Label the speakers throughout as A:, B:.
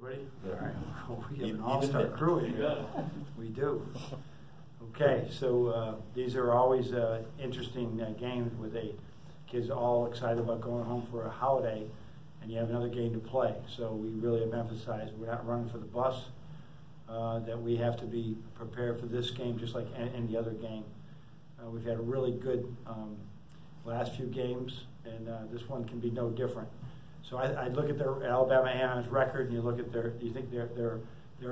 A: Everybody?
B: Yeah.
A: All right. Well, we have an all-star crew in here. We do. Okay, so these are always interesting games with kids all excited about going home for a holiday, and you have another game to play. So we really have emphasized we're not running for the bus, that we have to be prepared for this game just like any other game. We've had a really good last few games, and this one can be no different. So I look at their Alabama A&M's record, and you look at do you think they're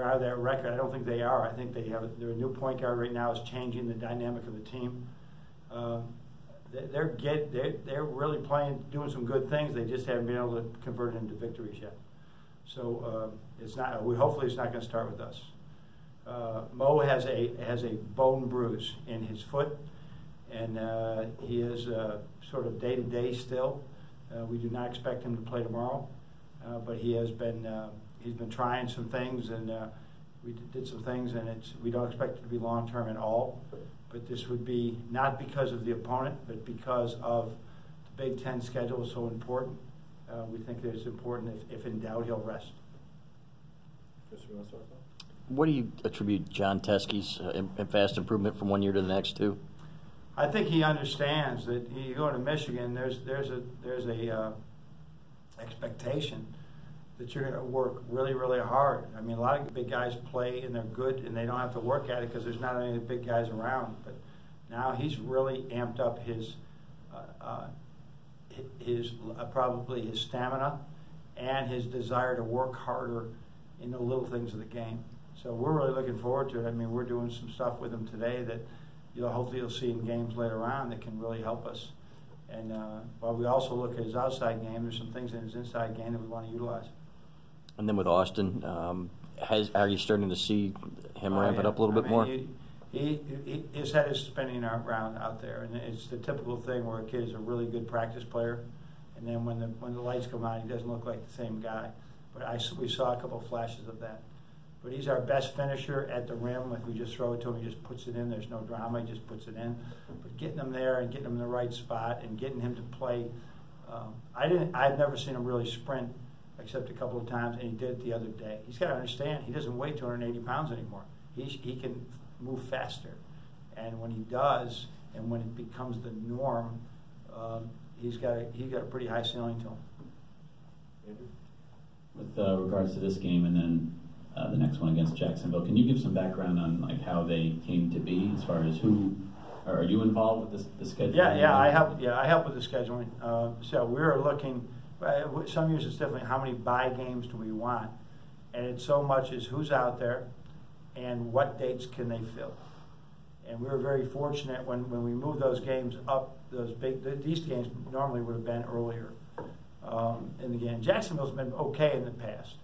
A: out of that record? I don't think they are. I think their new point guard right now is changing the dynamic of the team. They're really doing some good things. They just haven't been able to convert it into victories yet. So it's not. Hopefully it's not going to start with us. Mo has a bone bruise in his foot, and he is sort of day-to-day still. We do not expect him to play tomorrow, but he's been trying some things, and we did some things, and we don't expect it to be long-term at all. But this would be not because of the opponent, but because of the Big Ten schedule is so important. We think that it's important. If in doubt, he'll rest.
B: Chris, you want to start?
C: What do you attribute John Teskey's fast improvement from one year to the next to?
A: I think he understands that you go to Michigan. There's a expectation that you're going to work really, really hard. I mean, a lot of big guys play and they're good, and they don't have to work at it because there's not any big guys around. But now he's really amped up probably his stamina and his desire to work harder in the little things of the game. So we're really looking forward to it. I mean, we're doing some stuff with him today that hopefully you'll see in games later on that can really help us. And while we also look at his outside game, there's some things in his inside game that we want to utilize.
C: And then with Austin, are you starting to see him ramp it up a little bit more?
A: His head is spinning around out there, and it's the typical thing where a kid is a really good practice player, and then when the lights come on, he doesn't look like the same guy. But we saw a couple of flashes of that. But he's our best finisher at the rim. If we just throw it to him, he just puts it in. There's no drama. He just puts it in. But getting him there and getting him in the right spot and getting him to play, I've never seen him really sprint except a couple of times, and he did it the other day. He's got to understand he doesn't weigh 280 pounds anymore. He can move faster, and when he does, and when it becomes the norm, he's got a pretty high ceiling to him.
D: With regards to this game and then the next one against Jacksonville, can you give some background on how they came to be, as far as who are you involved with the scheduling?
A: Yeah, I help with the scheduling. So we're looking. Some years it's definitely how many bye games do we want, and it's so much as who's out there, and what dates can they fill. And we were very fortunate when we moved those games up. These games normally would have been earlier in the game. Jacksonville's been okay in the past.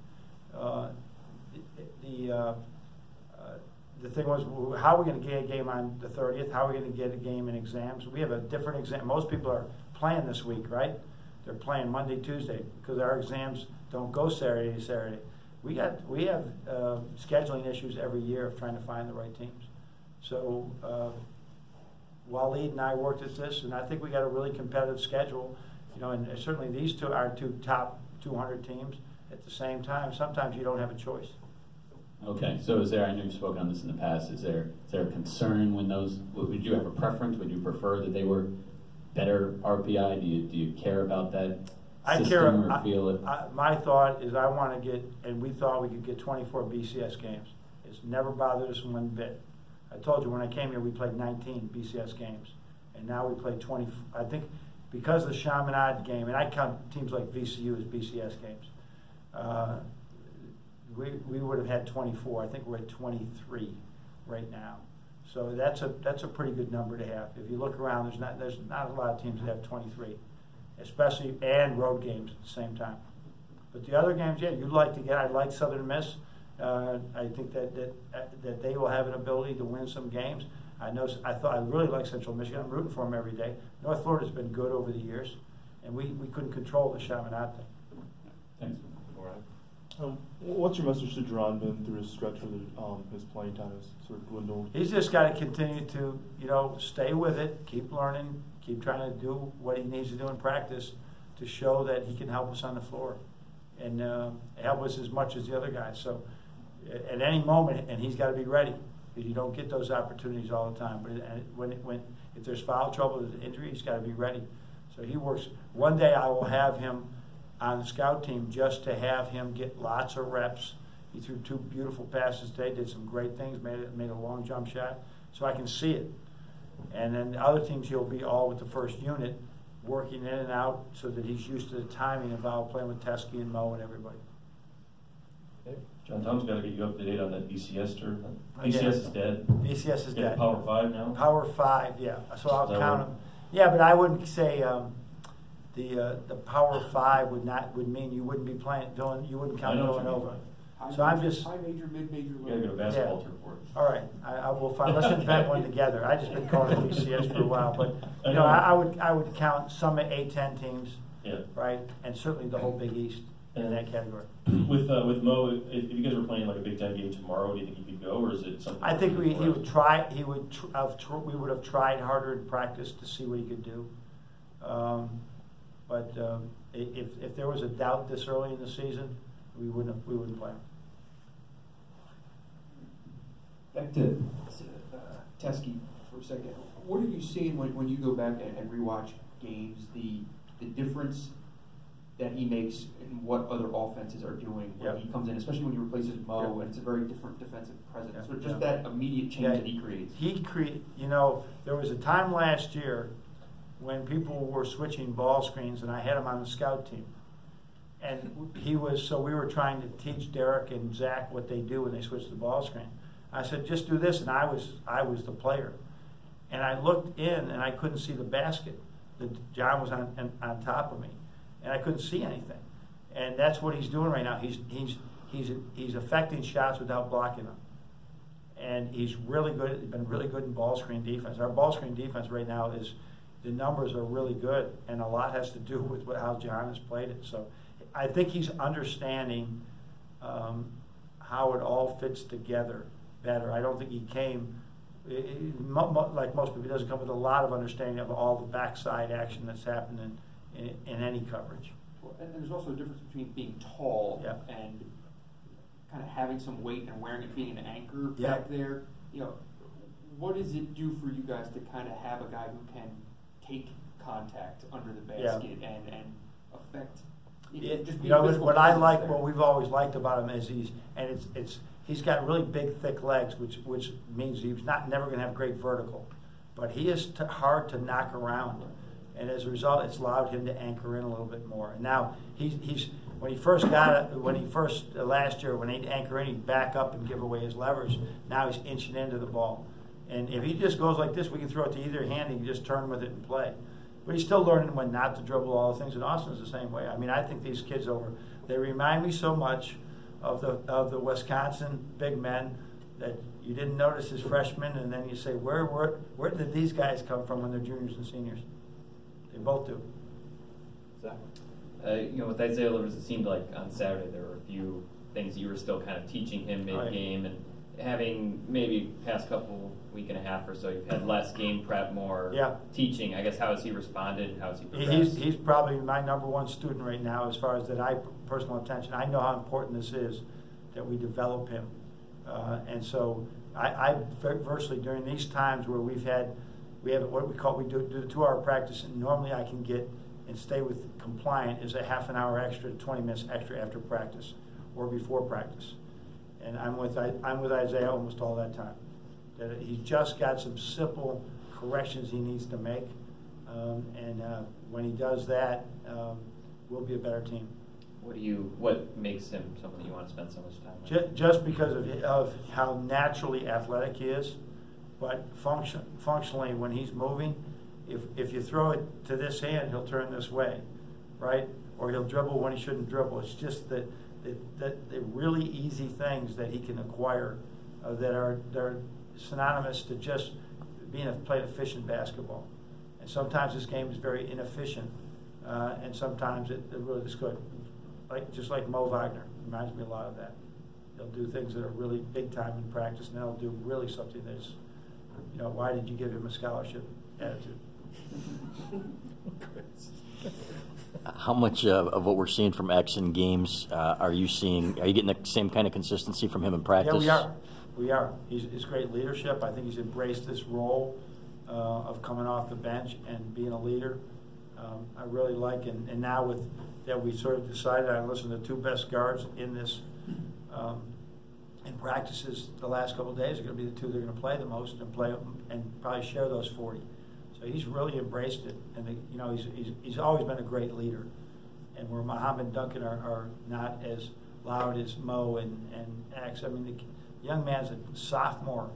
A: The thing was, how are we going to get a game on the 30th? How are we going to get a game in exams? We have a different exam. Most people are playing this week, right? They're playing Monday, Tuesday, because our exams don't go Saturday to Saturday. We have scheduling issues every year of trying to find the right teams. So Waleed and I worked at this, and I think we got a really competitive schedule. And certainly these two are two top 200 teams. At the same time, sometimes you don't have a choice.
D: Okay, so is there, I know you've spoken on this in the past, is there a concern when would you have a preference? Would you prefer that they were better RPI? Do you care about that system or feel it?
A: My thought is I want to get, and we thought we could get 24 BCS games. It's never bothered us one bit. I told you when I came here we played 19 BCS games, and now we play 20. I think because of the Chaminade game, and I count teams like VCU as BCS games, we would have had 24. I think we're at 23 right now. So that's a pretty good number to have. If you look around, there's not a lot of teams that have 23, especially and road games at the same time. But the other games, yeah, you'd like to get. I like Southern Miss. I think that they will have an ability to win some games. I really like Central Michigan. I'm rooting for them every day. North Florida's been good over the years, and we couldn't control the Chaminade thing.
D: Thanks.
B: All right.
E: What's your message to Geronimo through his stretch where his playing time is sort of dwindled?
A: He's just got to continue to, stay with it, keep learning, keep trying to do what he needs to do in practice to show that he can help us on the floor. and help us as much as the other guys. So at any moment, and he's got to be ready, because you don't get those opportunities all the time. But if there's foul trouble, there's injury, he's got to be ready. So he works. One day I will have him on the scout team just to have him get lots of reps. He threw 2 beautiful passes today, did some great things, made a long jump shot, so I can see it. And then the other teams, he'll be all with the first unit, working in and out so that he's used to the timing involved, playing with Teskey and Mo and everybody.
B: Okay.
F: John Tom's got to get you up to date on that BCS tour.
A: Oh,
F: BCS
A: yeah.
F: is dead.
A: BCS is
F: Yeah,
A: dead.
F: Power 5 now?
A: Power 5, yeah. So I'll
F: Is that
A: count
F: right?
A: them. Yeah, but I wouldn't say the Power 5 would mean you wouldn't be playing you wouldn't count
F: I know what you mean.
A: Villanova. So I'm just.
G: High major, mid major.
F: You got to go to basketball tour for it.
A: All right, I will find. Let's invent one together. I just been calling it BCS for a while, but I would count some A10 teams,
F: Yeah.
A: right, and certainly the whole Big East in that category.
F: With Mo, if you guys were playing like a Big Ten game tomorrow, do you think he could go, or is it something?
A: I think he would try. We would have tried harder in practice to see what he could do. But if there was a doubt this early in the season, we wouldn't play him.
G: Back to Teskey for a second. What are you seeing when you go back and rewatch games? The difference that he makes in what other offenses are doing when he comes in, especially when he replaces Mo, and it's a very different defensive presence. So just that immediate change that he creates.
A: There was a time last year when people were switching ball screens, and I had him on the scout team. And we were trying to teach Derek and Zach what they do when they switch the ball screen. I said, just do this, and I was the player. And I looked in, and I couldn't see the basket. John was on top of me, and I couldn't see anything. And that's what he's doing right now. He's affecting shots without blocking them. And he's really good. He's been really good in ball screen defense. Our ball screen defense right now the numbers are really good, and a lot has to do with how John has played it. So I think he's understanding how it all fits together better. I don't think he came, like most people, he doesn't come with a lot of understanding of all the backside action that's happening in any coverage.
G: Well, and there's also a difference between being tall and kind of having some weight and wearing it, being an anchor back there. What does it do for you guys to kind of have a guy who can take contact under the basket and affect?
A: What we've always liked about him is he's got really big, thick legs, which means he's never going to have great vertical, but he is hard to knock around, and as a result, it's allowed him to anchor in a little bit more. And now last year when he'd anchor in, he'd back up and give away his leverage. Now he's inching into the ball, and if he just goes like this, we can throw it to either hand. He can just turn with it and play. But he's still learning when not to dribble all the things, and Austin's the same way. I mean, I think these kids they remind me so much of the Wisconsin big men that you didn't notice as freshmen, and then you say, where did these guys come from when they're juniors and seniors? They both do.
B: Exactly.
H: With Isaiah Livers, it seemed like on Saturday there were a few things you were still kind of teaching him mid-game, and having maybe past week and a half or so, you've had less game prep, more teaching. I guess, how has he responded? How has he progressed?
A: He's probably my number 1 student right now as far as personal attention. I know how important this is that we develop him. And so I virtually during these times where we have what we do the 2-hour practice, and normally I can get and stay with compliant is a half an hour extra, 20 minutes extra after practice or before practice. And I'm with Isaiah almost all that time. That he's just got some simple corrections he needs to make, and when he does that, we'll be a better team.
H: What makes him someone you want to spend so much time with?
A: Just because of how naturally athletic he is, but functionally when he's moving, if you throw it to this hand, he'll turn this way, right? Or he'll dribble when he shouldn't dribble. It's just the really easy things that he can acquire that are synonymous to just playing efficient basketball. And sometimes this game is very inefficient, and sometimes it really is good. Just like Mo Wagner reminds me a lot of that. They'll do things that are really big time in practice, and they'll do really something that's, why did you give him a scholarship attitude?
C: How much of what we're seeing from X in games are you seeing? Are you getting the same kind of consistency from him in practice?
A: Yeah, we are. He's great leadership. I think he's embraced this role of coming off the bench and being a leader. I really like it. And now with that, we sort of decided I listen to the two best guards in this in practices the last couple of days are going to be the two they're going to play the most and play and probably share those 40. So he's really embraced it, and you know he's always been a great leader. And where Muhammad and Duncan are not as loud as Mo and X. I mean, the young man's a sophomore,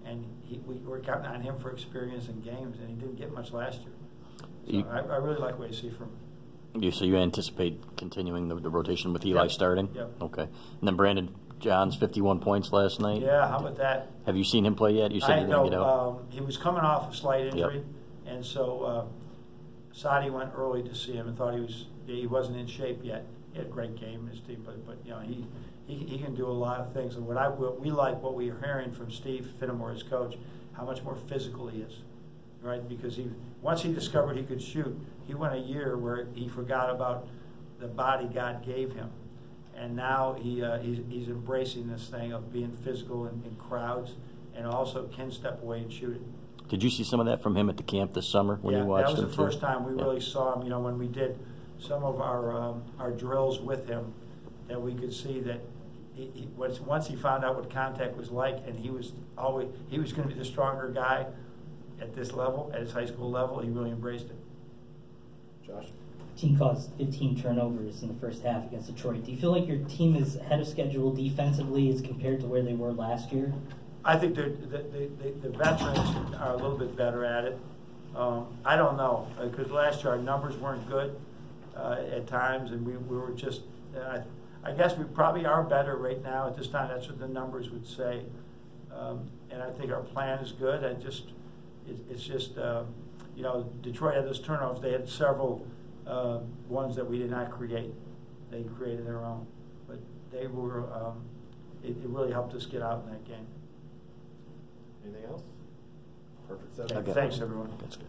A: and we're counting on him for experience in games, and he didn't get much last year. So I really like what I see from him.
C: So you anticipate continuing the rotation with Eli starting?
A: Yep.
C: Okay. And then Brandon Johns, 51 points last night.
A: Yeah, how about that?
C: Have you seen him play yet? You said you were going to get out.
A: He was coming off a slight injury,
C: Yep.
A: and so Sadi went early to see him and thought he wasn't in shape yet. He had a great game in his team, but you know he can do a lot of things. And what we like, what we are hearing from Steve Finnemore, his coach, how much more physical he is, right? Because once he discovered he could shoot, he went a year where he forgot about the body God gave him, and now he's embracing this thing of being physical in crowds, and also can step away and shoot it.
C: Did you see some of that from him at the camp this summer when you watched him?
A: Yeah, that was the first time we really saw him. You know, when we did some of our drills with him, that we could see that once he found out what contact was like, and he was going to be the stronger guy at this level, at his high school level. He really embraced it.
B: Josh?
I: Team caused 15 turnovers in the first half against Detroit. Do you feel like your team is ahead of schedule defensively as compared to where they were last year?
A: I think the veterans are a little bit better at it. I don't know, because last year our numbers weren't good at times, and we were just, I guess we probably are better right now at this time. That's what the numbers would say. And I think our plan is good. It's just, you know, Detroit had those turnovers. They had several ones that we did not create. They created their own. But they were, it really helped us get out in that game.
B: Anything else? Perfect.
A: Thanks, everyone.
C: That's good.